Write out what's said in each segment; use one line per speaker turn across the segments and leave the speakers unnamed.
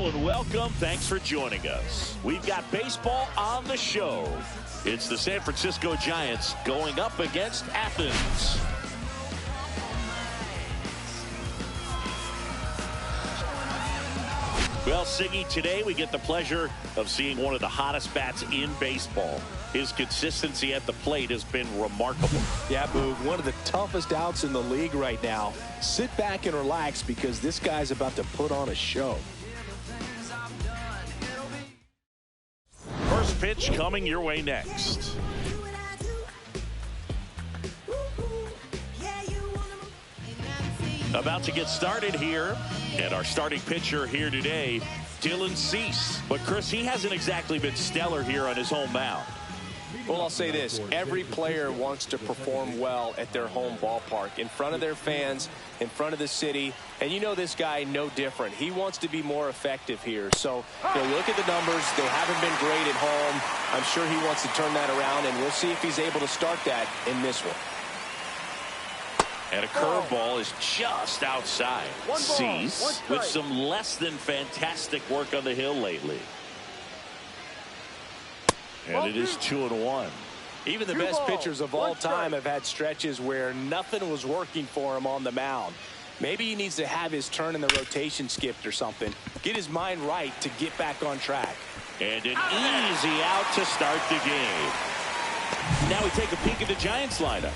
Hello and welcome. Thanks for joining us. We've got baseball on the show. It's the San Francisco Giants going up against Athens. Well, Siggy, today we get the pleasure of seeing one of the hottest bats in baseball. His consistency at the plate has been remarkable.
Yeah, Boog, one of the toughest outs in the league right now. Sit back and relax because this guy's about to put on a show.
First pitch coming your way next. About to get started here, and our starting pitcher here today, Dylan Cease. But Chris, he hasn't exactly been stellar here on his home mound.
Well, I'll say this. Every player wants to perform well at their home ballpark, in front of their fans, in front of the city. And you know this guy no different. He wants to be more effective here. So, look at the numbers. They haven't been great at home. I'm sure he wants to turn that around, and we'll see if he's able to start that in this one.
And a curveball is just outside. Cease with some less than fantastic work on the hill lately. And it is 2-1.
Even the best pitchers of all time have had stretches where nothing was working for him on the mound. Maybe he needs to have his turn in the rotation skipped or something. Get his mind right to get back on track.
And an easy out to start the game. Now we take a peek at the Giants lineup.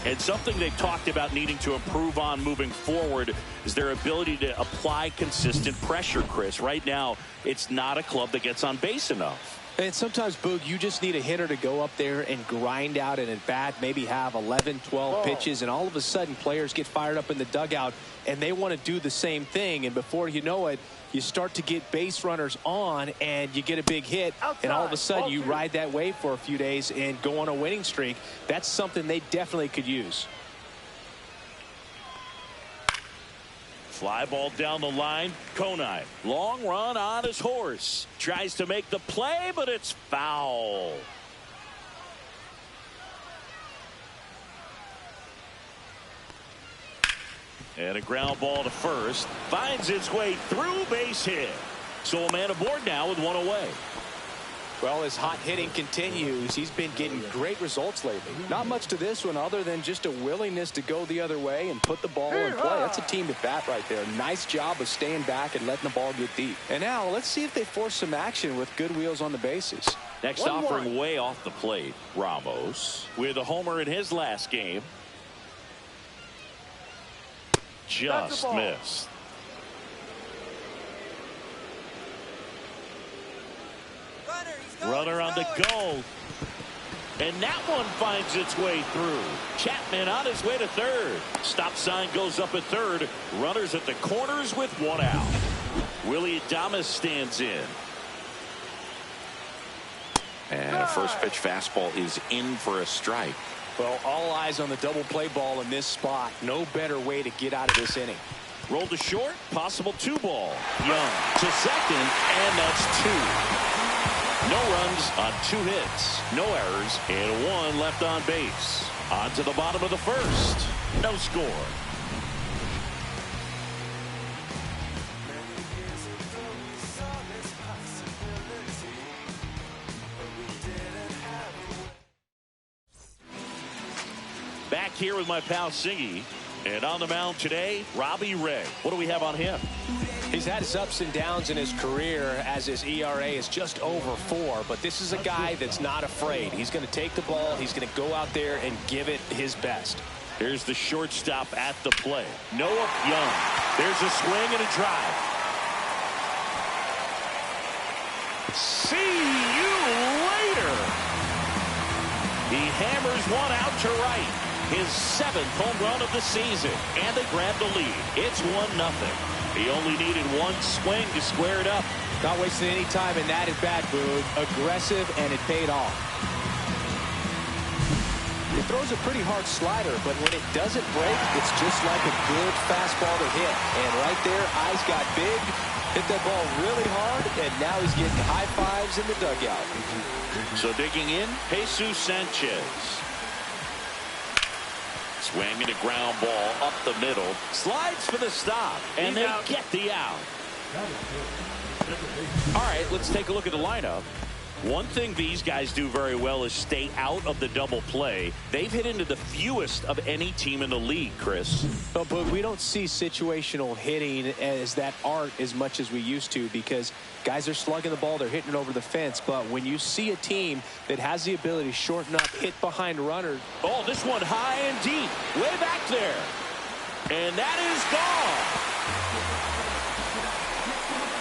And something they've talked about needing to improve on moving forward is their ability to apply consistent pressure, Chris. Right now, it's not a club that gets on base enough.
And sometimes, Boog, you just need a hitter to go up there and grind out an at-bat, maybe have 11, 12 pitches, and all of a sudden players get fired up in the dugout, and they want to do the same thing. And before you know it, you start to get base runners on, and you get a big hit, and all of a sudden you ride that wave for a few days and go on a winning streak. That's something they definitely could use.
Fly ball down the line. Conine, long run on his horse. Tries to make the play, but it's foul. And a ground ball to first. Finds its way through, base hit. So a man aboard now with one away.
Well, his hot hitting continues. He's been getting great results lately. Not much to this one other than just a willingness to go the other way and put the ball in play. That's a team at bat right there. Nice job of staying back and letting the ball get deep. And now let's see if they force some action with good wheels on the bases.
Next offering way off the plate. Ramos with a homer in his last game. Just missed. Runner on the go. And that one finds its way through. Chapman on his way to third. Stop sign goes up at third. Runners at the corners with one out. Willie Adames stands in. And a first pitch fastball is in for a strike.
Well, all eyes on the double play ball in this spot. No better way to get out of this inning.
Rolled to short. Possible 2-ball. Young to second. And that's 2. No runs on 2 hits, no errors, and 1 left on base. On to the bottom of the first. No score. Back here with my pal Siggy. And on the mound today, Robbie Ray. What do we have on him?
He's had his ups and downs in his career as his ERA is just over 4. But this is a guy that's not afraid. He's going to take the ball. He's going to go out there and give it his best.
Here's the shortstop at the plate. Noah Young. There's a swing and a drive. See you later. He hammers one out to right. His 7th home run of the season. And they grab the lead. It's 1-0. He only needed one swing to square it up.
Not wasting any time in that at-bat, Boog. Aggressive, and it paid off. He throws a pretty hard slider, but when it doesn't break, it's just like a good fastball to hit. And right there, eyes got big, hit that ball really hard, and now he's getting high fives in the dugout.
So digging in, Jesus Sanchez. Swing and a ground ball up the middle. Slides for the stop. And they get the out. All right, let's take a look at the lineup. One thing these guys do very well is stay out of the double play. They've hit into the fewest of any team in the league, Chris.
But we don't see situational hitting as that art as much as we used to, because guys are slugging the ball, they're hitting it over the fence. But when you see a team that has the ability to shorten up, hit behind runners.
Oh, this one high and deep, way back there. And that is gone.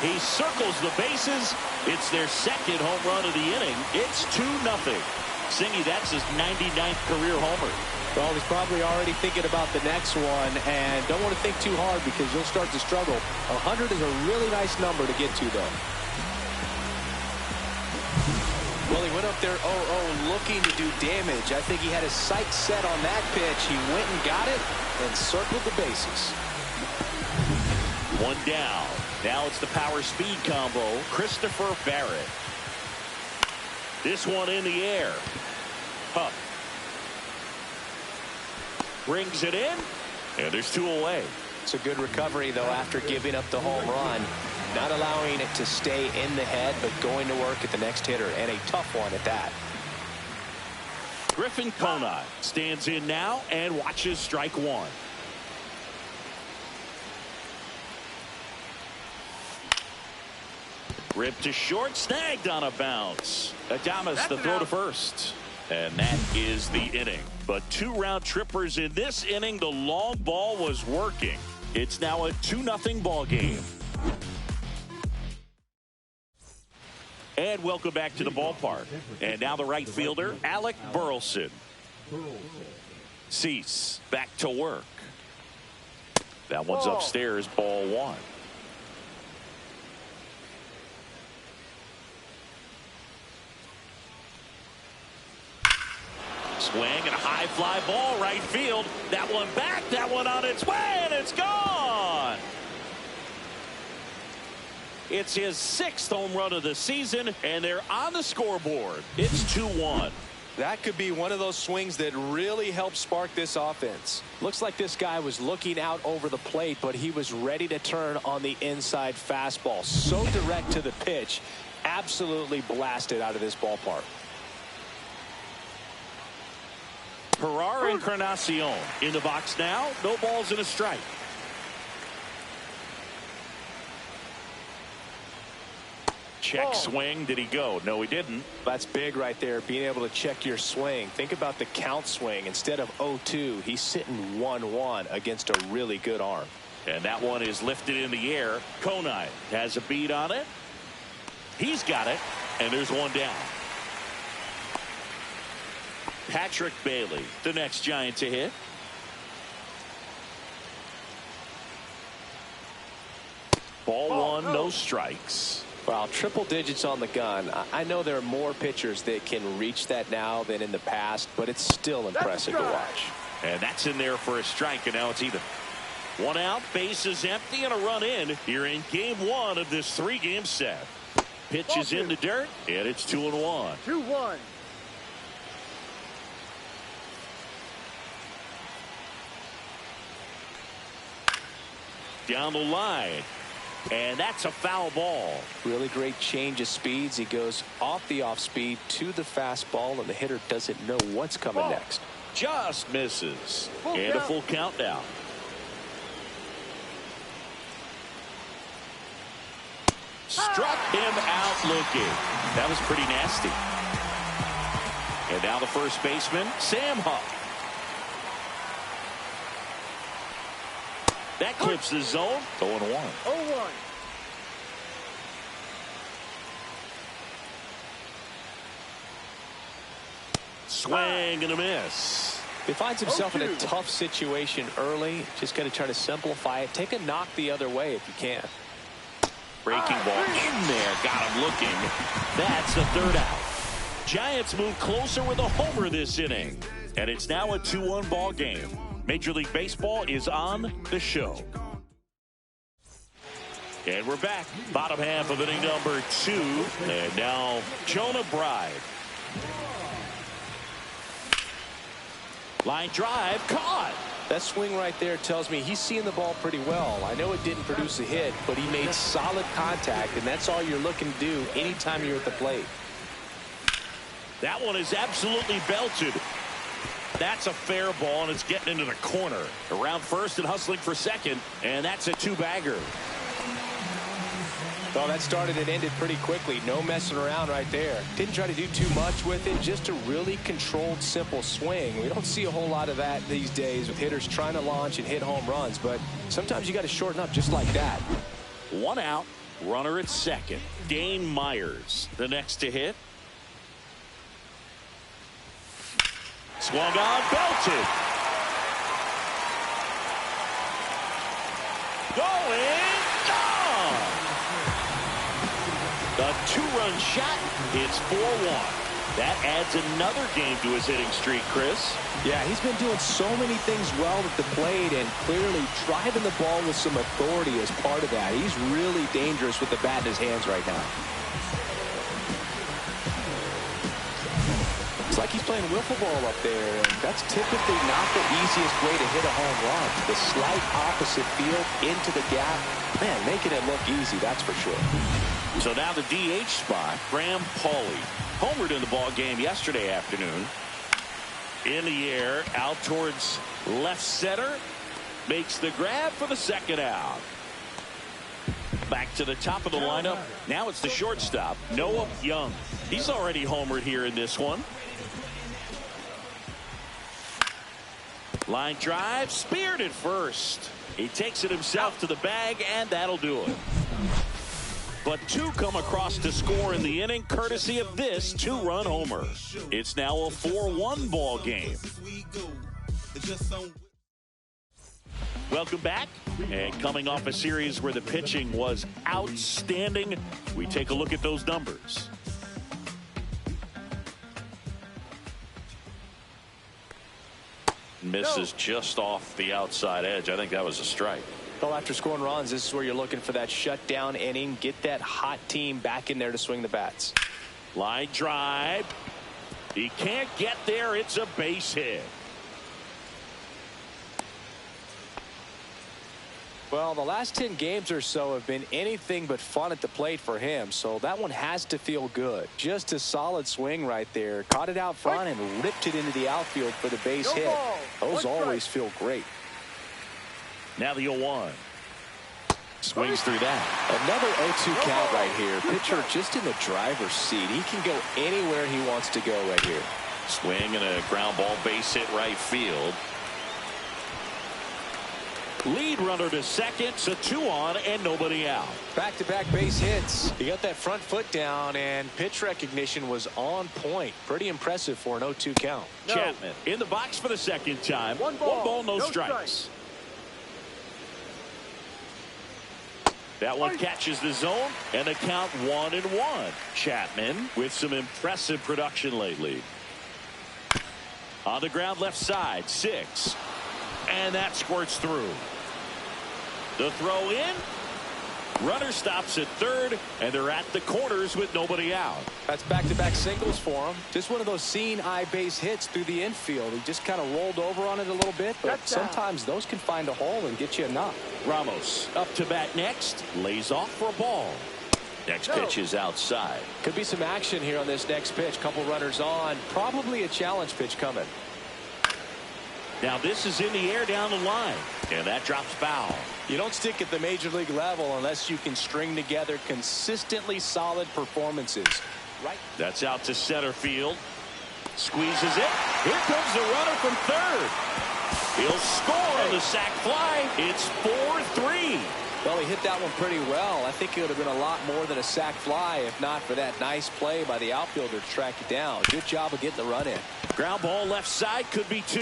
He circles the bases. It's their second home run of the inning. It's 2-0. Singy, that's his 99th career homer.
Well, he's probably already thinking about the next one, and don't want to think too hard because you'll start to struggle. 100 is a really nice number to get to, though. Well, he went up there 0-0 looking to do damage. I think he had his sights set on that pitch. He went and got it and circled the bases.
One down. Now it's the power speed combo. Christopher Barrett. This one in the air. Huff. Brings it in. And there's 2 away.
It's a good recovery, though, after giving up the home run. Not allowing it to stay in the head, but going to work at the next hitter, and a tough one at that.
Griffin Conine stands in now and watches strike 1. Ripped to short, snagged on a bounce. Adames the throw to first. And that is the inning. But 2 round trippers in this inning. The long ball was working. It's now a 2-0 ball game. And welcome back to the ballpark. And now the right fielder, Alec Burleson. Cease back to work. That one's upstairs, ball 1. Swing and a high fly ball right field. That one back, that one on its way, and it's gone. It's his 6th home run of the season, and they're on the scoreboard. It's 2-1.
That could be one of those swings that really helped spark this offense. Looks like this guy was looking out over the plate, but he was ready to turn on the inside fastball. So direct to the pitch, absolutely blasted out of this ballpark.
Herrera Encarnacion in the box now. No balls and a strike. Check swing. Did he go? No, he didn't.
That's big right there, being able to check your swing. Think about the count swing. Instead of 0-2, he's sitting 1-1 against a really good arm.
And that one is lifted in the air. Conine has a beat on it. He's got it. And there's one down. Patrick Bailey, the next Giant to hit. Ball 1, no strikes.
Well, triple digits on the gun. I know there are more pitchers that can reach that now than in the past, but it's still impressive to watch.
And that's in there for a strike, and now it's even. 1 out, base is empty, and a run in here in game 1 of this 3-game set. Pitch is in the dirt, and it's 2-1.
2-1.
Down the line. And that's a foul ball.
Really great change of speeds. He goes off the off speed to the fastball, and the hitter doesn't know what's coming next.
Just misses. And a full count now. Struck him out looking. That was pretty nasty. And now the first baseman, Sam Huff. That clips the zone. 0-1.
0-1.
Swing and a miss.
He finds himself in a tough situation early. Just got to try to simplify it. Take a knock the other way if you can.
Breaking ball in there. Got him looking. That's the 3rd out. Giants move closer with a homer this inning. And it's now a 2-1 ball game. Major League Baseball is on the show. And we're back. Bottom half of inning number 2. And now Jonah Bride. Line drive caught.
That swing right there tells me he's seeing the ball pretty well. I know it didn't produce a hit, but he made solid contact, and that's all you're looking to do anytime you're at the plate.
That one is absolutely belted. That's a fair ball, and it's getting into the corner. Around first and hustling for second, and that's a two-bagger.
Well, that started and ended pretty quickly. No messing around right there. Didn't try to do too much with it. Just a really controlled, simple swing. We don't see a whole lot of that these days with hitters trying to launch and hit home runs. But sometimes you got to shorten up just like that.
One out. Runner at second. Dane Myers, the next to hit. Swung on, belted. Going, gone. A two-run shot. It's 4-1. That adds another game to his hitting streak, Chris.
Yeah, he's been doing so many things well at the plate and clearly driving the ball with some authority as part of that. He's really dangerous with the bat in his hands right now. It's like he's playing wiffle ball up there, and that's typically not the easiest way to hit a home run. The slight opposite field into the gap, man, making it look easy, that's for sure.
So now the DH spot, Graham Pauley. Homered in the ball game yesterday afternoon. In the air, out towards left center. Makes the grab for the second out. Back to the top of the lineup. Now it's the shortstop, Noah Young. He's already homered here in this one. Line drive, speared at first. He takes it himself to the bag, and that'll do it. But two come across to score in the inning, courtesy of this two-run homer. It's now a 4-1 ball game. Welcome back. And coming off a series where the pitching was outstanding, we take a look at those numbers. Misses just off the outside edge. I think that was a strike.
Well, after scoring runs, this is where you're looking for that shutdown inning. Get that hot team back in there to swing the bats.
Line drive. He can't get there. It's a base hit.
Well, the last 10 games or so have been anything but fun at the plate for him, so that one has to feel good. Just a solid swing right there. Caught it out front and ripped it into the outfield for the base hit. Those always feel great.
Now the 0-1. Swings through that.
Another 0-2 count right here. Pitcher just in the driver's seat. He can go anywhere he wants to go right here.
Swing and a ground ball base hit right field. Lead runner to second, so 2 on and nobody out.
Back-to-back base hits. He got that front foot down, and pitch recognition was on point. Pretty impressive for an 0-2 count.
Chapman in the box for the second time. One ball, no strikes. That one catches the zone, and the count 1-1. Chapman with some impressive production lately. On the ground left side, 6. And that squirts through. The throw in. Runner stops at third, and they're at the corners with nobody out.
That's back-to-back singles for him. Just one of those seeing-eye base hits through the infield. He just kind of rolled over on it a little bit, but sometimes those can find a hole and get you a knock.
Ramos up to bat next. Lays off for a ball. Next pitch is outside.
Could be some action here on this next pitch. Couple runners on. Probably a challenge pitch coming.
Now this is in the air down the line, and that drops foul.
You don't stick at the major league level unless you can string together consistently solid performances. Right.
That's out to center field. Squeezes it. Here comes the runner from third. He'll score on the sac fly. It's 4-3.
Well, he hit that one pretty well. I think it would have been a lot more than a sac fly if not for that nice play by the outfielder to track it down. Good job of getting the run in.
Ground ball left side, could be 2.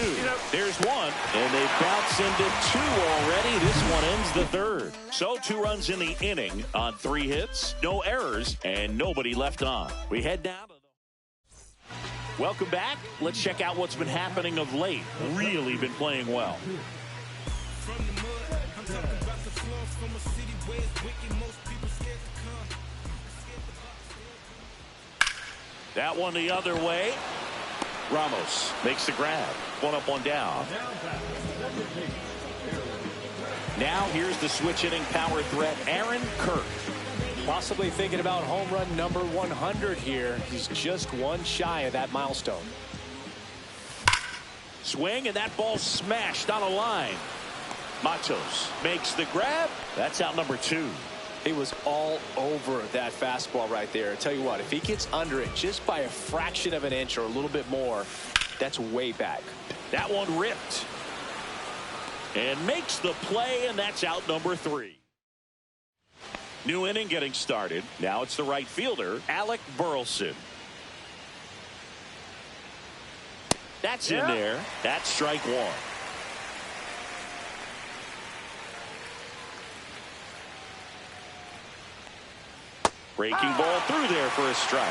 There's 1, and they bounce into 2 already. This one ends the third. So 2 runs in the inning on 3 hits, no errors, and nobody left on. We head down to the... Welcome back. Let's check out what's been happening of late. Really been playing well. That one the other way. Ramos makes the grab. One up, one down. Now here's the switch hitting power threat, Aaron Kirk.
Possibly thinking about home run number 100 here. He's just one shy of that milestone.
Swing, and that ball smashed on a line. Matos makes the grab. That's out number 2.
He was all over that fastball right there. I tell you what, if he gets under it just by a fraction of an inch or a little bit more, that's way back.
That one ripped. And makes the play, and that's out number 3. New inning getting started. Now it's the right fielder, Alec Burleson. That's in there. That's strike 1. Breaking ball through there for a strike.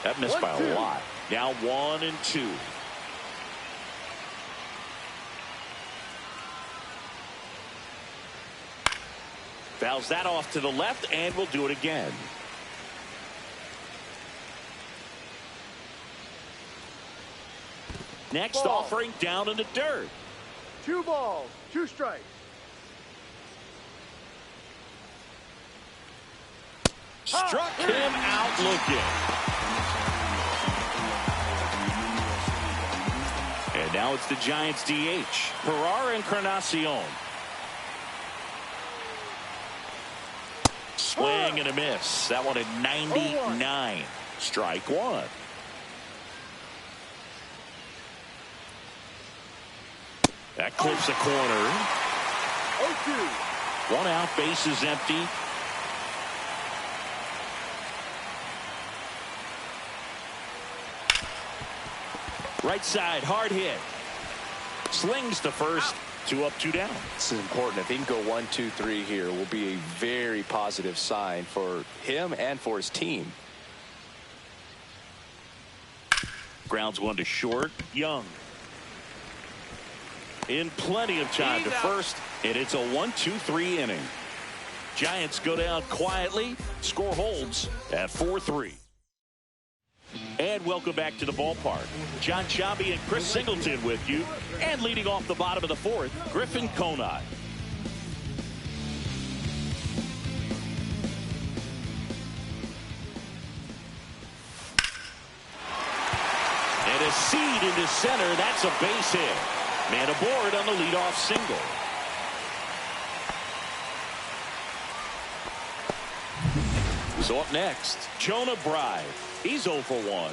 That missed by a lot. Now 1-2. Fouls that off to the left, and we'll do it again. Next offering down in the dirt.
2 balls, 2 strikes.
Struck him out looking. And now it's the Giants DH, Ferrar Encarnacion. Swing and a miss. That one at 99. Strike 1. That clips a corner.
0-2.
1 out, base is empty. Right side, hard hit. Slings to first. 2 up, 2 down.
This is important. If he can go 1, 2, 3 here, will be a very positive sign for him and for his team.
Grounds 1 to short. Young. In plenty of time to first, and it's a 1-2-3 inning. Giants go down quietly. Score holds at 4-3. And welcome back to the ballpark. John Sciambi and Chris Singleton with you. And leading off the bottom of the 4th, Griffin Conine. And a seed into center. That's a base hit. Man aboard on the leadoff single. So up next, Jonah Bride. He's 0 for 1.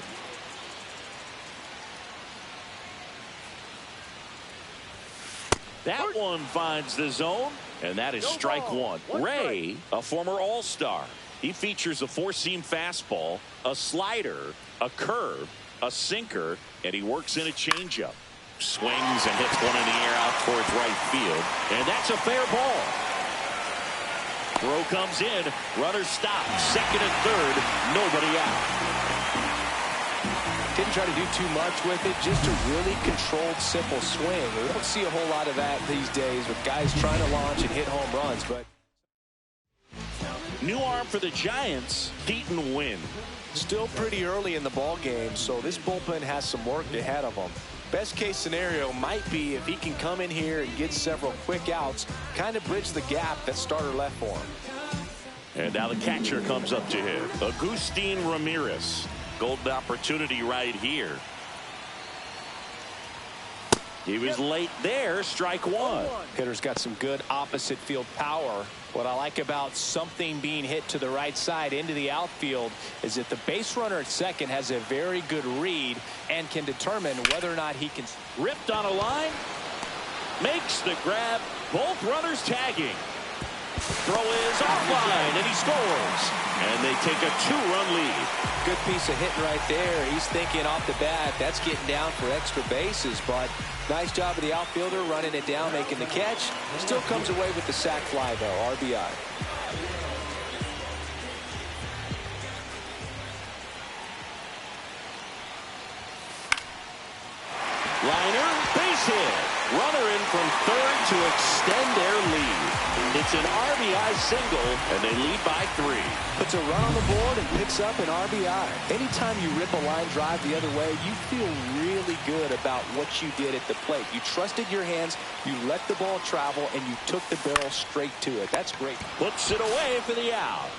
That one finds the zone, and that is strike 1. Ray, a former All-Star. He features a 4-seam fastball, a slider, a curve, a sinker, and he works in a changeup. Swings and hits one in the air out towards right field, and that's a fair ball. Throw comes in, runner stopped, second and third, nobody out.
Didn't try to do too much with it, just a really controlled, simple swing. We don't see a whole lot of that these days with guys trying to launch and hit home runs. But
new arm for the Giants, Keaton Wynn.
Still pretty early in the ball game, so this bullpen has some work ahead of them. Best case scenario might be if he can come in here and get several quick outs, kind of bridge the gap that starter left for him.
And now the catcher comes up to him, Agustin Ramirez. Golden opportunity right here. He was late there, strike 1.
Hitter's got some good opposite field power. What I like about something being hit to the right side into the outfield is that the base runner at second has a very good read and can determine whether or not he can.
Ripped on a line, makes the grab, both runners tagging. Throw is offline, and he scores. And they take a 2-run lead.
Good piece of hitting right there. He's thinking off the bat, that's getting down for extra bases, but nice job of the outfielder running it down, making the catch. Still comes away with the sac fly, though, RBI.
Liner, base hit. Runner in from third to extend their lead. It's an RBI single, and they lead by 3.
Puts a run on the board and picks up an RBI. Anytime you rip a line drive the other way, you feel really good about what you did at the plate. You trusted your hands, you let the ball travel, and you took the barrel straight to it. That's great.
Puts it away for the out.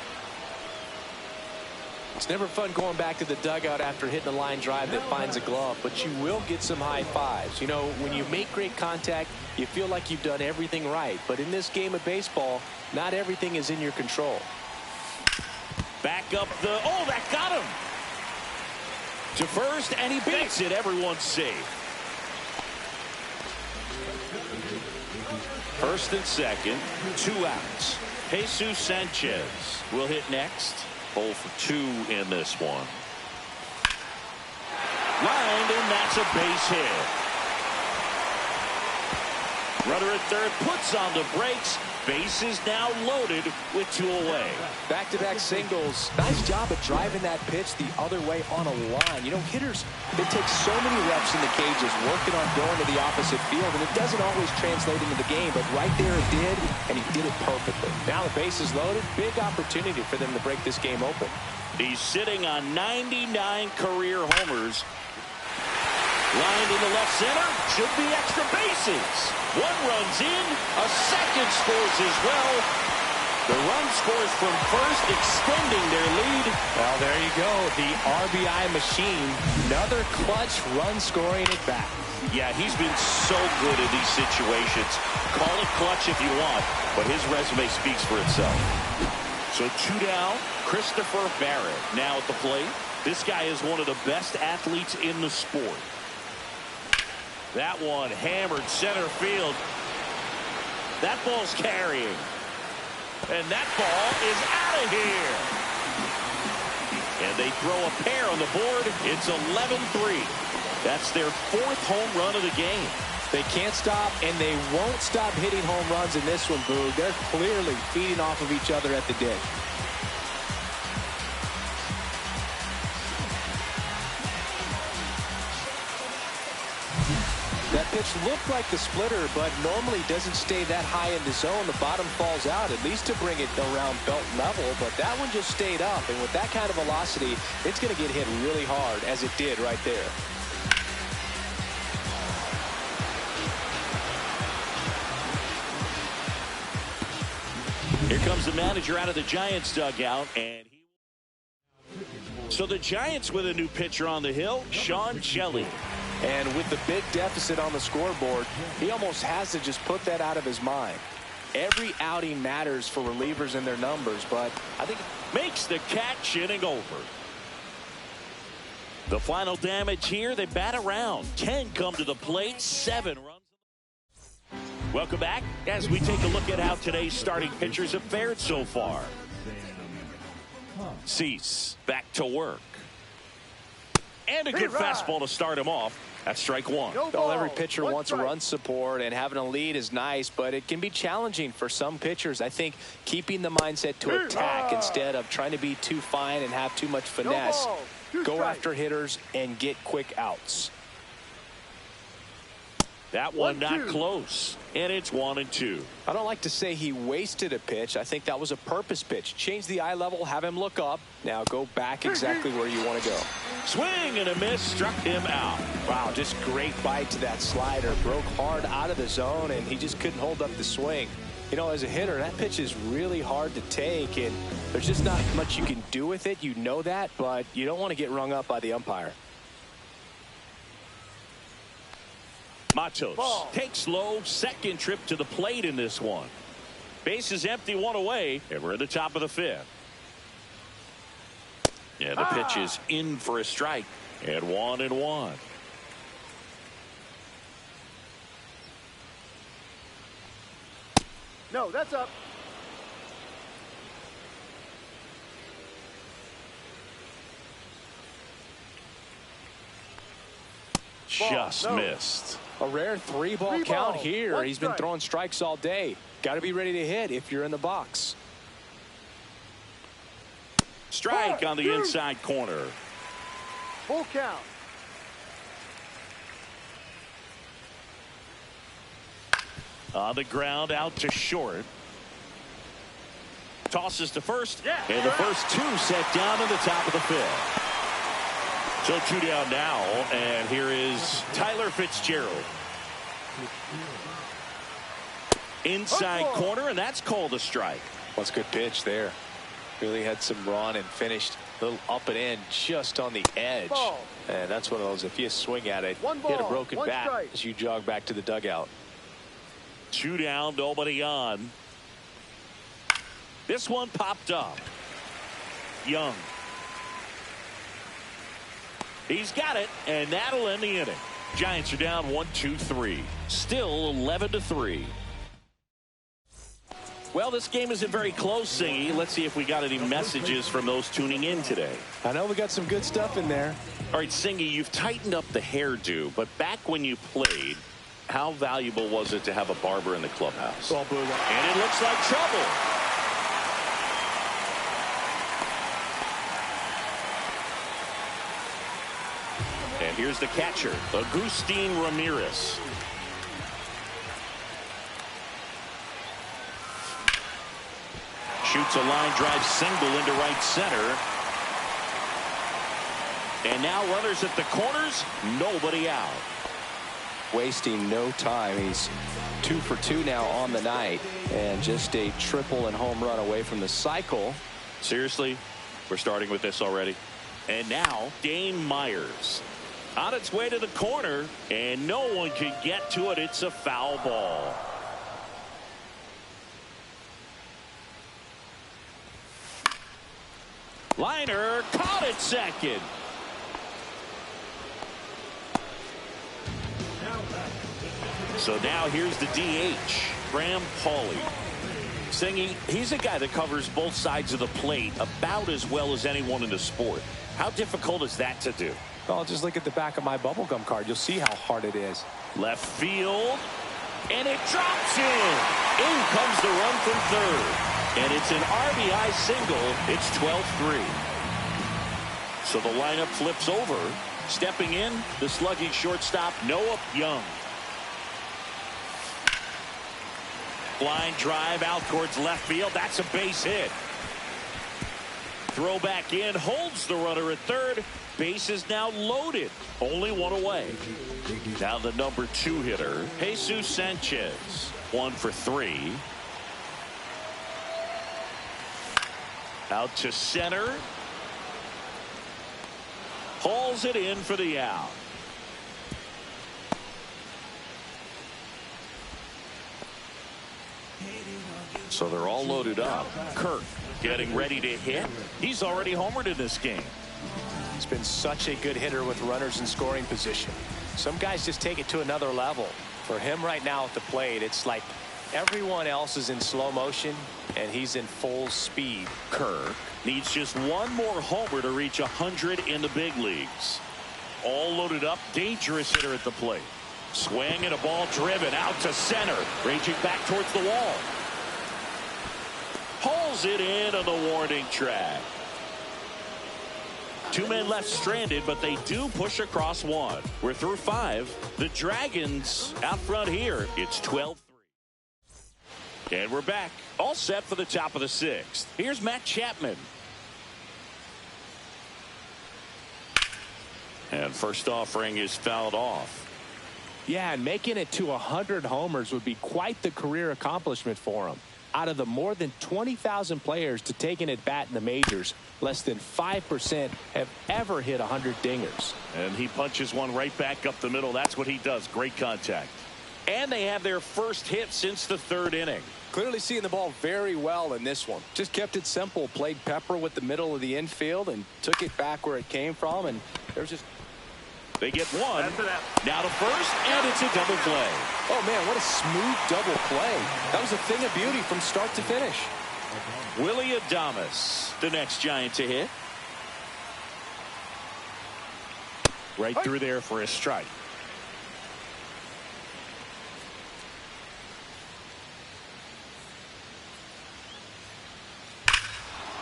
It's never fun going back to the dugout after hitting a line drive that finds a glove, but you will get some high fives. You know, when you make great contact, you feel like you've done everything right. But in this game of baseball, not everything is in your control.
Back up the... Oh, that got him! To first, and he beats it. Everyone's safe. First and second, 2 outs. Jesus Sanchez will hit next. 0 for 2 in this one. Lined, and that's a base hit. Runner at third puts on the brakes. Base is now loaded with 2 away.
Back-to-back singles. Nice job of driving that pitch the other way on a line. You know, hitters, they take so many reps in the cages working on going to the opposite field, and it doesn't always translate into the game, but right there it did, and he did it perfectly. Now the base is loaded. Big opportunity for them to break this game open.
He's sitting on 99 career homers. Lined in the left center. Should be extra bases. 1 runs in. A second scores as well. The run scores from first, extending their lead.
Well, there you go. The RBI machine. Another clutch run scoring at bat.
Yeah, he's been so good in these situations. Call it clutch if you want, but his resume speaks for itself. So 2 down. Christopher Barrett now at the plate. This guy is one of the best athletes in the sport. That one hammered center field. That ball's carrying. And that ball is out of here. And they throw a pair on the board. It's 11-3. That's their 4th home run of the game.
They can't stop, and they won't stop hitting home runs in this one, Boog. They're clearly feeding off of each other at the dish. That pitch looked like the splitter, but normally doesn't stay that high in the zone. The bottom falls out, at least to bring it around belt level, but that one just stayed up, and with that kind of velocity, it's going to get hit really hard, as it did right there.
Here comes the manager out of the Giants dugout, and so the Giants with a new pitcher on the hill, Sean Shelley.
And with the big deficit on the scoreboard, he almost has to just put that out of his mind. Every outing matters for relievers and their numbers, but I think
makes the catch, inning over. The final damage here, they bat around. 10 come to the plate, 7 runs. Welcome back as we take a look at how today's starting pitchers have fared so far. Cease back to work. And a good fastball to start him off. That's strike 1.
Well, every pitcher wants run support, and having a lead is nice, but it can be challenging for some pitchers. I think keeping the mindset to attack instead of trying to be too fine and have too much finesse. Go after hitters and get quick outs.
That one not close, and it's 1-2.
I don't like to say he wasted a pitch. I think that was a purpose pitch. Change the eye level, have him look up. Now go back exactly where you want to go.
Swing and a miss, struck him out.
Wow, just great bite to that slider. Broke hard out of the zone, and he just couldn't hold up the swing. You know, as a hitter, that pitch is really hard to take, and there's just not much you can do with it. You know that, but you don't want to get rung up by the umpire.
Matos takes low, second trip to the plate in this one. Base is empty, 1 away, and we're at the top of the 5th. Yeah, the pitch is in for a strike, and 1-1.
No, that's up.
Just missed.
A rare 3-ball count here. He's been throwing strikes all day. Got to be ready to hit if you're in the box.
Strike on the inside corner.
Full count.
On the ground, out to short. Tosses to first, and the first two set down in the top of the fifth. So 2 down now, and here is Tyler Fitzgerald. Inside corner, and that's called a strike.
What's a good pitch there. Really had some run and finished a little up and in just on the edge. And that's one of those, if you swing at it, hit a broken bat as you jog back to the dugout.
2 down, nobody on. This one popped up. Young. He's got it, and that'll end the inning. Giants are down 1-2-3. Still 11-3. Well, this game isn't very close, Singy. Let's see if we got any messages from those tuning in today.
I know we got some good stuff in there.
All right, Singy, you've tightened up the hairdo, but back when you played, how valuable was it to have a barber in the clubhouse?
Ball blue.
And it looks like trouble. And here's the catcher, Agustin Ramirez. Shoots a line drive single into right center. And now runners at the corners, nobody out.
Wasting no time. He's 2 for 2 now on the night, and just a triple and home run away from the cycle.
Seriously, we're starting with this already. And now Dane Myers on its way to the corner, and no one can get to it. It's a foul ball. Liner caught at second. So now here's the DH, Graham Pauley. Singy, he's a guy that covers both sides of the plate about as well as anyone in the sport. How difficult is that to do?
Well, just look at the back of my bubblegum card. You'll see how hard it is.
Left field, and it drops in. In comes the run from third. And it's an RBI single. It's 12-3. So the lineup flips over. Stepping in, the slugging shortstop, Noah Young. Line drive out towards left field. That's a base hit. Throw back in, holds the runner at third. Base is now loaded. Only one away. Now the number 2 hitter, Jesus Sanchez. 1 for 3. Out to center. Hauls it in for the out. So they're all loaded up. Kirk getting ready to hit. He's already homered in this game.
He's been such a good hitter with runners in scoring position. Some guys just take it to another level. For him right now at the plate, it's like everyone else is in slow motion and he's in full speed.
Kirk needs just one more homer to reach 100 in the big leagues. All loaded up, dangerous hitter at the plate. Swing and a ball driven out to center, raging back towards the wall. Hauls it in on the warning track. 2 men left stranded, but they do push across 1. We're through 5. The Dragons out front here. It's 12-3. And we're back. All set for the top of the 6th. Here's Matt Chapman. And first offering is fouled off.
Yeah, and making it to 100 homers would be quite the career accomplishment for him. Out of the more than 20,000 players to take an at-bat in the majors, less than 5% have ever hit 100 dingers.
And he punches one right back up the middle. That's what he does. Great contact. And they have their first hit since the 3rd inning.
Clearly seeing the ball very well in this one. Just kept it simple. Played pepper with the middle of the infield and took it back where it came from. And there's just...
They get one. Now to first, and it's a double play.
Oh, man, what a smooth double play. That was a thing of beauty from start to finish.
Willie Adames, the next Giant to hit. Right through there for a strike.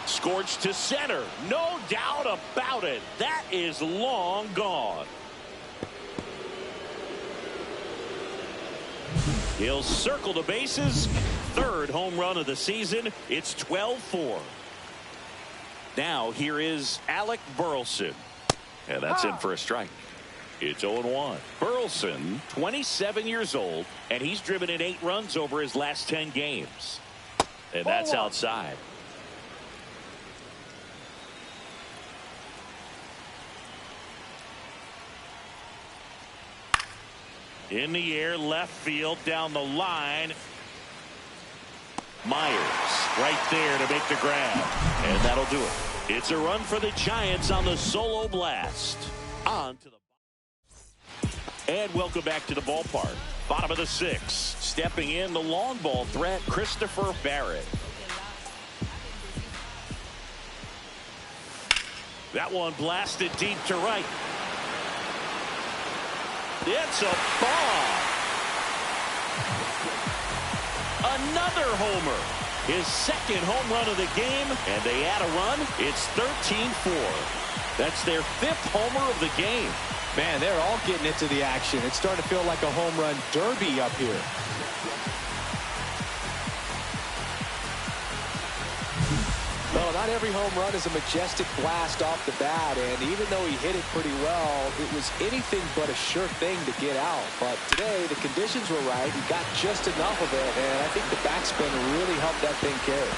Scorched to center. No doubt about it. That is long gone. He'll circle the bases. Third home run of the season. It's 12-4. Now here is Alec Burleson. And that's in for a strike. It's 0-1. Burleson, 27 years old, and he's driven in 8 runs over his last 10 games. And that's outside. In the air, left field, down the line. Myers right there to make the grab. And that'll do it. It's a run for the Giants on the solo blast. On to the... And welcome back to the ballpark. Bottom of the 6th. Stepping in, the long ball threat, Christopher Barrett. That one blasted deep to right. It's a bomb. Another homer. His second home run of the game, and they add a run. It's 13-4. That's their 5th homer of the game.
Man, they're all getting into the action. It's starting to feel like a home run derby up here. Well, not every home run is a majestic blast off the bat, and even though he hit it pretty well, it was anything but a sure thing to get out. But today, the conditions were right. He got just enough of it, and I think the backspin really helped that thing carry.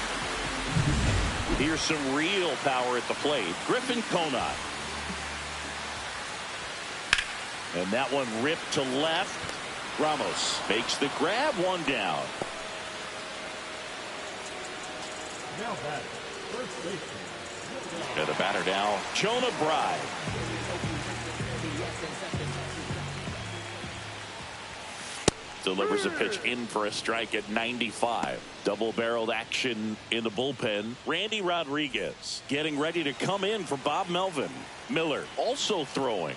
Here's some real power at the plate. Griffin Conant. And that one ripped to left. Ramos makes the grab, one down.
Now back. First baseman.
And the batter now, Jonah Bride. Delivers a pitch in for a strike at 95. Double-barreled action in the bullpen. Randy Rodriguez getting ready to come in for Bob Melvin. Miller also throwing.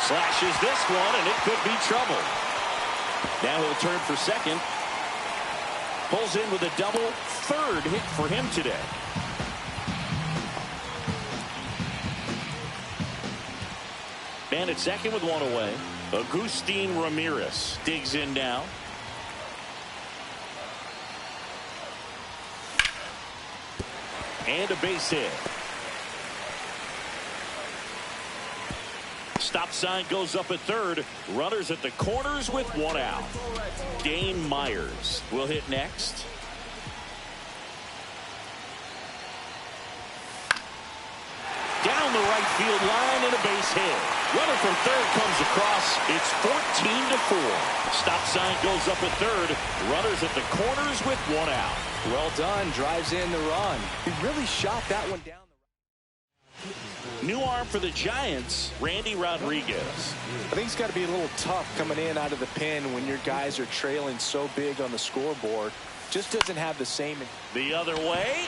Slashes this one, and it could be trouble. Now he'll turn for second. Pulls in with a double. Third hit for him today. And at second with one away, Agustin Ramirez digs in now. And a base hit. Stop sign goes up at third. Runners at the corners with one out. Dane Myers will hit next. Down the right field line and a base hit. Runner from third comes across. It's 14-4. Stop sign goes up at third. Runners at the corners with one out.
Well done. Drives in the run. He really shot that one down.
New arm for the Giants, Randy Rodriguez.
I think it's got to be a little tough coming in out of the pen when your guys are trailing so big on the scoreboard. Just doesn't have the same.
The other way,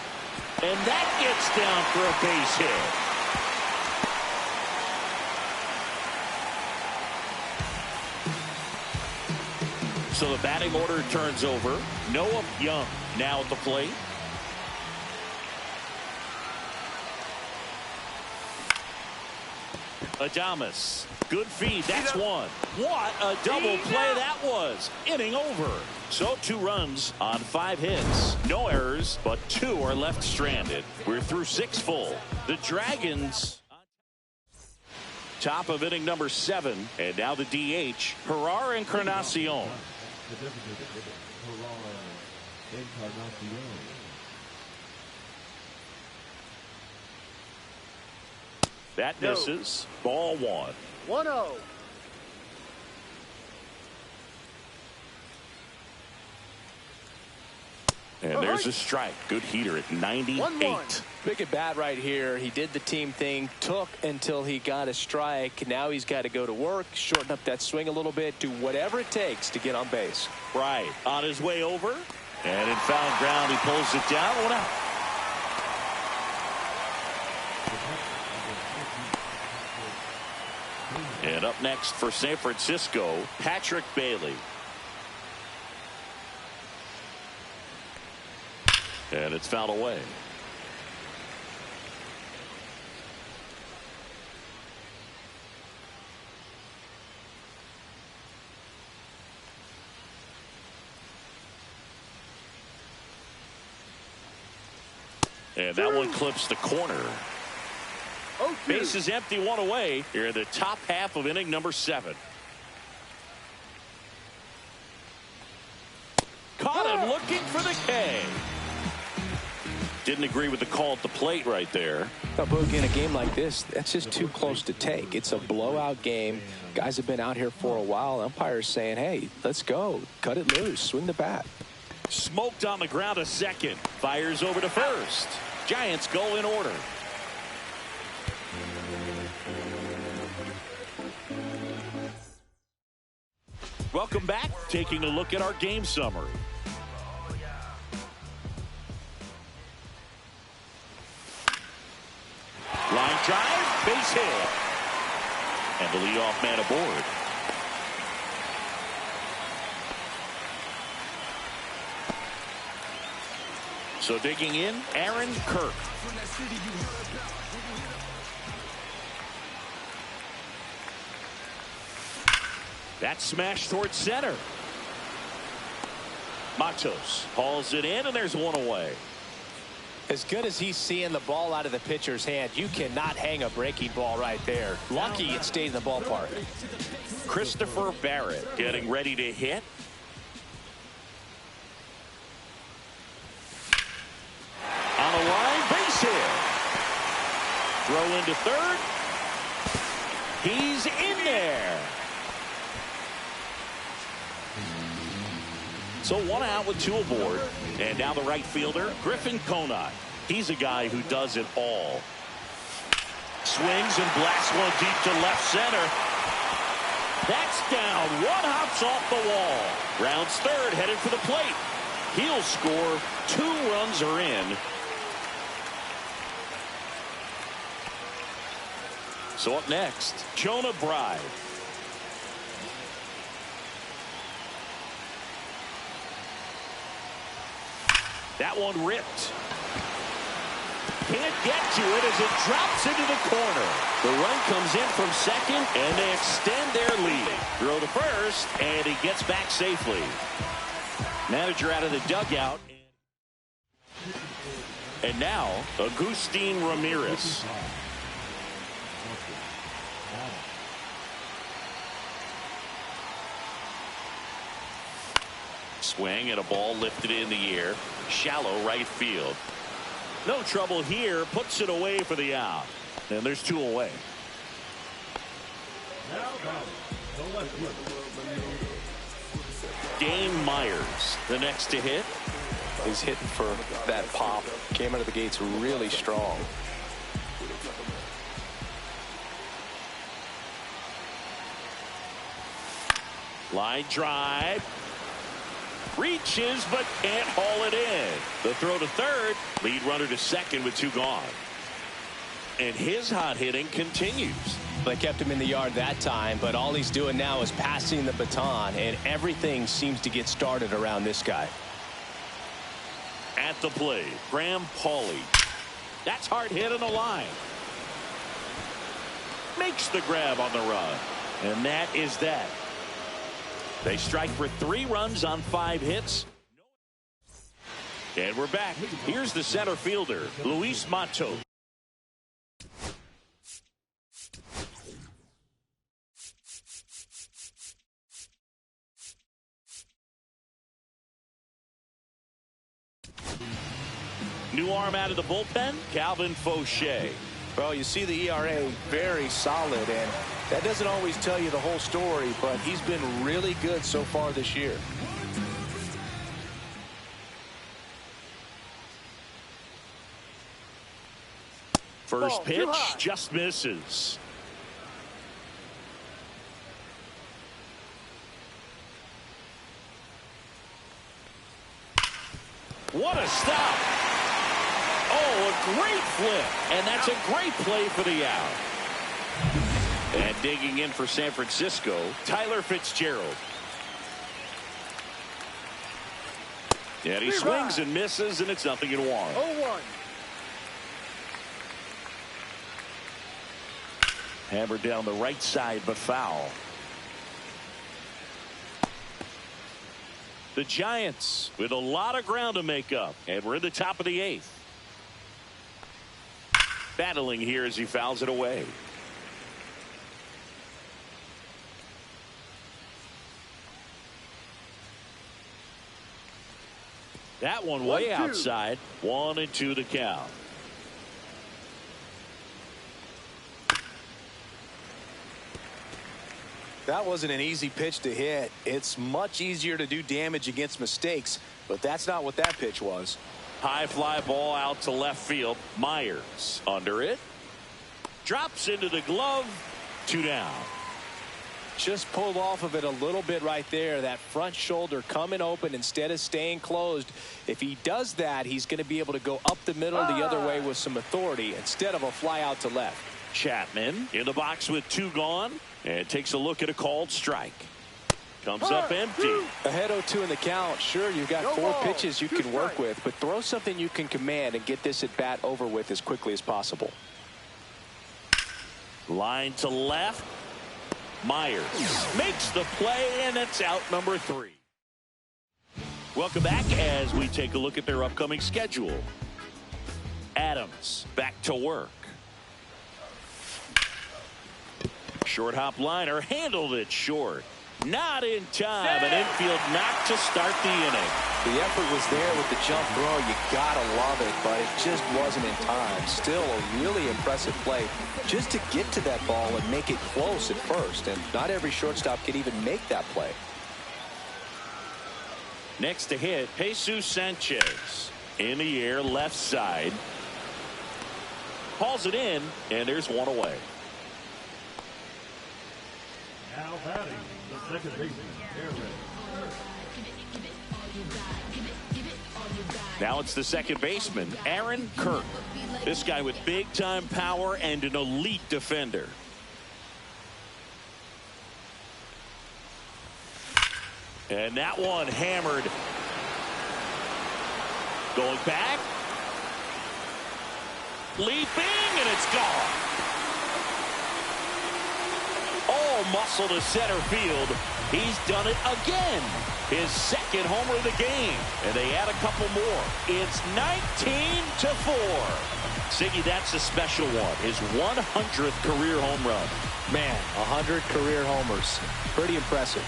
and that gets down for a base hit. So the batting order turns over. Noah Young now at the plate. Adames, good feed, that's one. What a double play that was. Inning over. So 2 runs on 5 hits. No errors, but 2 are left stranded. We're through 6 full. The Dragons, top of inning number 7. And now the DH, Gerard Encarnacion. That misses. Ball 1.
1-0.
And there's a strike. Good heater at 98.
1-1.
Big at bat right here. He did the team thing, took until he got a strike. Now he's got to go to work, shorten up that swing a little bit, do whatever it takes to get on base.
Right. On his way over. And in foul ground, he pulls it down. 1 out. And up next for San Francisco, Patrick Bailey. And it's fouled away. And that one clips the corner. Base is empty, one away. Here in the top half of inning number 7. Caught him looking for the K. Didn't agree with the call at the plate right there.
Now, Boog, in a game like this, that's just too close to take. It's a blowout game. Guys have been out here for a while. Umpires saying, hey, let's go. Cut it loose. Swing the bat.
Smoked on the ground to second. Fires over to first. Giants go in order. Welcome back. Taking a look at our game summary. Line drive, base hit. And the leadoff man aboard. So digging in, Aaron Kirk. That smash towards center. Matos hauls it in, and there's one away.
As good as he's seeing the ball out of the pitcher's hand, you cannot hang a breaking ball right there. Lucky it stayed in the ballpark.
Christopher Barrett getting ready to hit. On the line, base hit. Throw into third. He's in there. So 1 out with 2 aboard. And now the right fielder, Griffin Conine. He's a guy who does it all. Swings and blasts one deep to left center. That's down. One hops off the wall. Rounds third, headed for the plate. He'll score. 2 runs are in. So up next, Jonah Bride. That one ripped. Can't get to it as it drops into the corner. The run comes in from second, and they extend their lead. Throw to first, and he gets back safely. Manager out of the dugout. And now, Agustin Ramirez. Swing and a ball lifted in the air. Shallow right field. No trouble here. Puts it away for the out. And there's 2 away. Dane Myers, the next to hit.
He's hitting for that pop. Came out of the gates really strong.
Line drive. Reaches but can't haul it in. The throw to third. Lead runner to second with 2 gone. And his hot hitting continues.
They kept him in the yard that time, but all he's doing now is passing the baton, and everything seems to get started around this guy.
At the plate, Graham Pauley. That's hard hit on the line. Makes the grab on the run. And that is that. They strike for 3 runs on 5 hits. And we're back. Here's the center fielder, Luis Matos. New arm out of the bullpen, Calvin Fauché.
Well, you see the ERA very solid, and that doesn't always tell you the whole story, but he's been really good so far this year.
First pitch just misses. What a stop. Oh, a great flip. And that's a great play for the out. And digging in for San Francisco, Tyler Fitzgerald. And he swings and misses, and it's 0-1.
0-1.
Hammered down the right side, but foul. The Giants with a lot of ground to make up, and we're in the top of the 8th. battling here as he fouls it away. That one way outside. 1-2 the count.
That wasn't an easy pitch to hit. It's much easier to do damage against mistakes, but that's not what that pitch was.
High fly ball out to left field. Myers under it. Drops into the glove. 2 down.
Just pulled off of it a little bit right there. That front shoulder coming open instead of staying closed. If he does that, he's going to be able to go up the middle the other way with some authority instead of a fly out to left.
Chapman in the box with 2 gone and takes a look at a called strike. Comes up empty.
Ahead 0-2 in the count. Sure, you've got 4 pitches you can work with, but throw something you can command and get this at bat over with as quickly as possible.
Line to left. Myers makes the play, and it's out number 3. Welcome back as we take a look at their upcoming schedule. Adams back to work. Short hop liner handled it short. Not in time. An infield knock to start the inning.
The effort was there with the jump throw. You gotta love it, but it just wasn't in time. Still a really impressive play just to get to that ball and make it close at first. And not every shortstop can even make that play.
Next to hit, Jesus Sanchez. In the air, left side. Hauls it in, and there's one away.
Now batting, the second baseman, Aaron.
Now it's the second baseman, Aaron Kirk. This guy with big-time power and an elite defender. And that one hammered. Going back. Leaping, and it's gone. All muscle to center field. He's done it again. His second homer of the game. And they add a couple more. It's 19-4. Siggy, that's a special one. His 100th career home run.
Man, 100 career homers. Pretty impressive.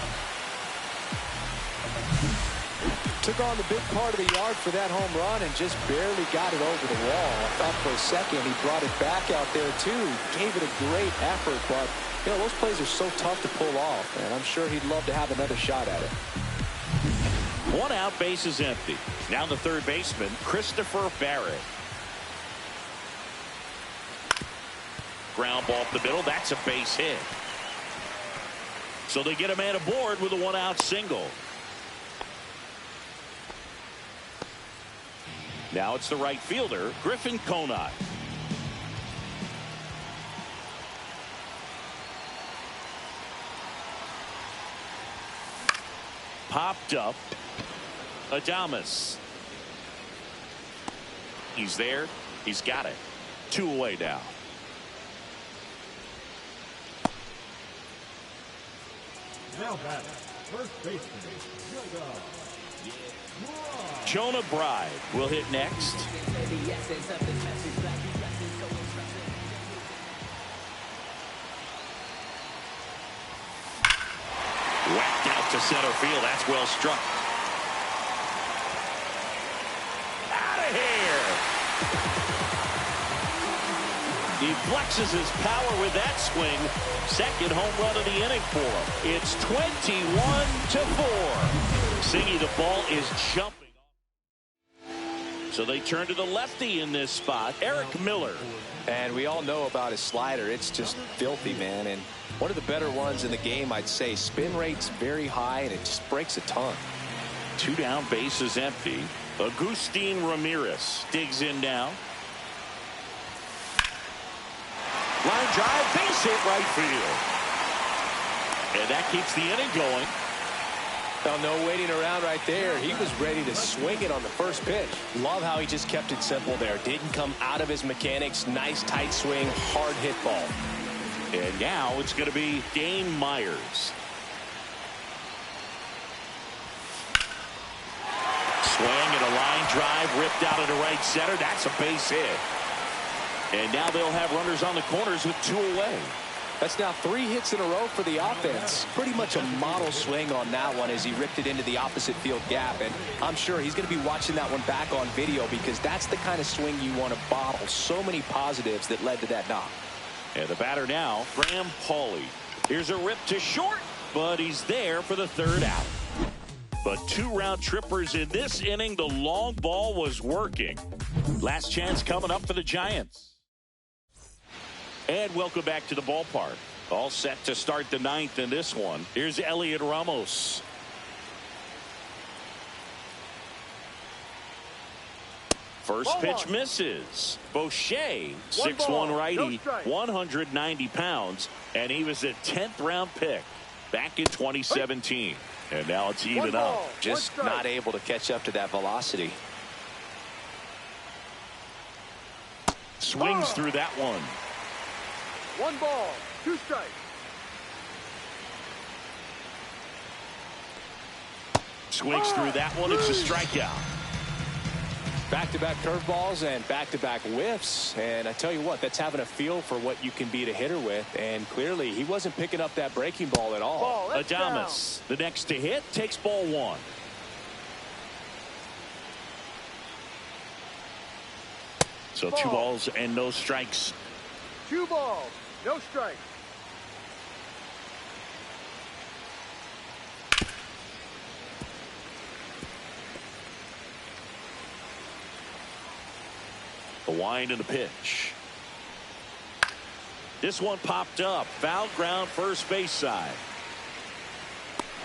Took on the big part of the yard for that home run and just barely got it over the wall. I thought for a second he brought it back out there too. Gave it a great effort, but you know, those plays are so tough to pull off, and I'm sure he'd love to have another shot at it.
1 out, base is empty. Now the third baseman, Christopher Barrett. Ground ball up the middle. That's a base hit. So they get a man aboard with a 1-out single. Now it's the right fielder, Griffin Conine. Popped up. Adames. He's there. He's got it. 2 away now.
Now batting, first baseman,
Jonah Bride will hit next. Whacked out to center field. That's well struck. Out of here. He flexes his power with that swing. Second home run of the inning for him. It's 21-4. Siggy, the ball is jumping. So they turn to the lefty in this spot, Eric Miller.
And we all know about his slider. It's just filthy, man. And one of the better ones in the game, I'd say. Spin rate's very high, and it just breaks a ton.
2 down, base is empty. Agustin Ramirez digs in now. Line drive, base hit right field. And that keeps the inning going.
Oh, no waiting around right there. He was ready to swing it on the first pitch. Love how he just kept it simple there. Didn't come out of his mechanics. Nice tight swing, hard hit ball.
And now it's going to be Dane Myers. Swing and a line drive ripped out into right center. That's a base hit. And now they'll have runners on the corners with 2 away.
That's now 3 hits in a row for the offense. Pretty much a model swing on that one as he ripped it into the opposite field gap. And I'm sure he's going to be watching that one back on video because that's the kind of swing you want to bottle. So many positives that led to that knock.
And the batter now, Graham Pauley. Here's a rip to short, but he's there for the 3rd out. But 2 round trippers in this inning. The long ball was working. Last chance coming up for the Giants. And welcome back to the ballpark. All set to start the 9th in this one. Here's Elliot Ramos. First pitch misses. Boucher, 6'1" righty, 190 pounds, and he was a 10th round pick back in 2017. And now it's even up.
Just not able to catch up to that velocity.
Swings through that one.
1 ball, 2 strikes.
Swings through that one. It's a strikeout.
Back-to-back curveballs and back-to-back whiffs. And I tell you what, that's having a feel for what you can beat a hitter with. And clearly, he wasn't picking up that breaking ball at all.
Adames, the next to hit, takes ball 1. So 2 balls and no strikes.
2 balls, no strikes.
The wind and the pitch. This one popped up. Foul ground, first base side.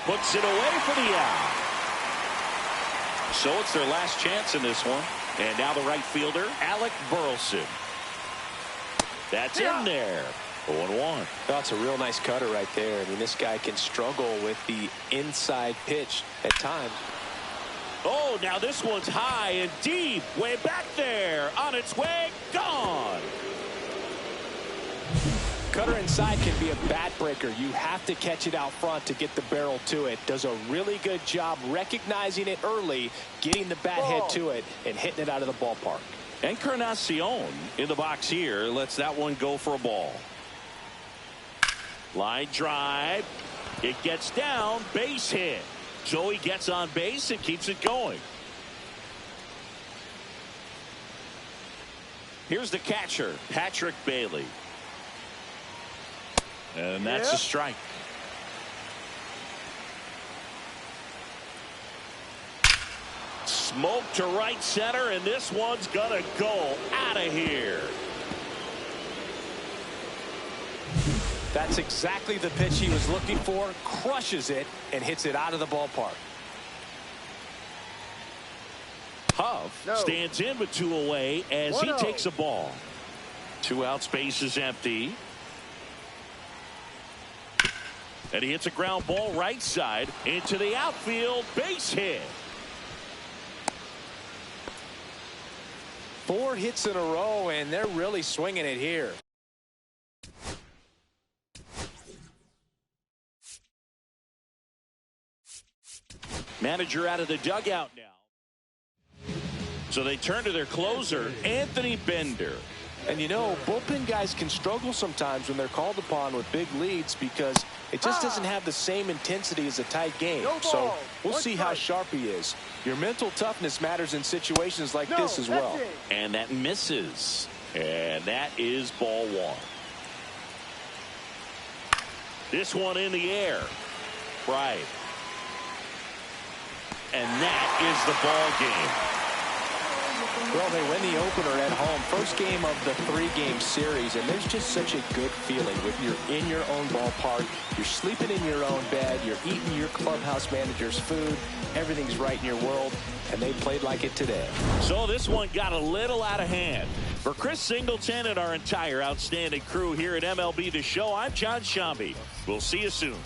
Puts it away for the out. So it's their last chance in this one. And now the right fielder, Alec Burleson. That's in there. 0-1.
That's a real nice cutter right there. I mean, this guy can struggle with the inside pitch at times.
Oh, now this one's high and deep. Way back there. On its way. Gone.
Cutter inside can be a bat breaker. You have to catch it out front to get the barrel to it. Does a really good job recognizing it early, getting the bat head to it, and hitting it out of the ballpark.
Encarnacion in the box here lets that one go for a ball. Line drive. It gets down. Base hit. So he gets on base and keeps it going. Here's the catcher, Patrick Bailey. And that's a strike. Smoke to right center, and this one's gonna go out of here.
That's exactly the pitch he was looking for. Crushes it and hits it out of the ballpark.
Huff stands in with 2 away as he takes a ball. 2 outs, base is empty. And he hits a ground ball right side into the outfield. Base hit.
4 hits in a row, and they're really swinging it here.
Manager out of the dugout now. So they turn to their closer, Anthony Bender.
And you know, bullpen guys can struggle sometimes when they're called upon with big leads because it just doesn't have the same intensity as a tight game. So we'll see how sharp he is. Your mental toughness matters in situations like this as well.
And that misses. And that is ball 1. This one in the air. Right. And that is the ball game.
Well, they win the opener at home. First game of the 3-game series, and there's just such a good feeling when you're in your own ballpark, you're sleeping in your own bed, you're eating your clubhouse manager's food, everything's right in your world, and they played like it today.
So this one got a little out of hand. For Chris Singleton and our entire outstanding crew here at MLB The Show, I'm John Shambi. We'll see you soon.